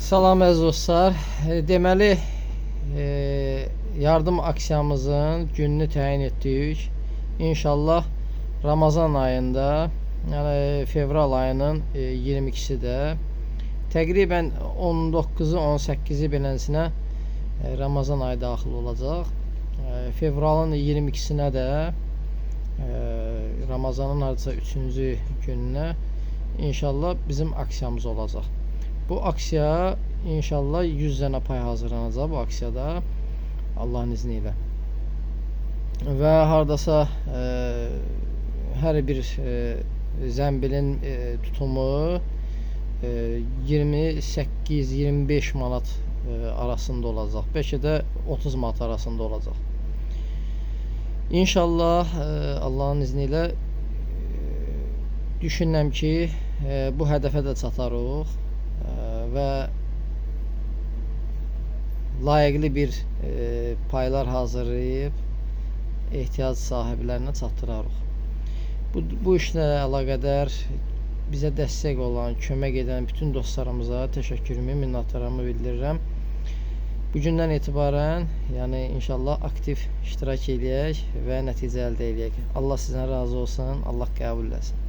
Salam əziz dostlar. Deməli, yardım aksiyamızın gününü təyin etdik. İnşallah Ramazan ayında, yəni fevral ayının 22-də təqribən 19-u 18-i beləsinə Ramazan ayı daxil olacaq. Fevralın 22-sinə də Ramazanın hardasa 3-cü gününə inşallah bizim aksiyamız olacaq. Bu aksiya inşallah 100 dənə pay hazırlanacaq bu aksiyada Allahın izni ilə. Və hardasa hər bir zəmbilin tutumu 28-25 manat arasında olacaq. Bəlkə də 30 manat arasında olacaq. İnşallah Allahın izni ilə düşünürəm ki, bu hədəfə də çatarıq və layiqli bir paylar hazırlayıb ehtiyac sahiblərinə çatdırarıq. Bu işlə əlaqədar bizə dəstək olan, kömək edən bütün dostlarımıza təşəkkürümü, minnətdarlığımı bildirirəm. Bugündən etibarən, yəni inşallah aktiv iştirak eləyək və nəticə əldə eləyək. Allah sizdən razı olsun, Allah qəbul etsin.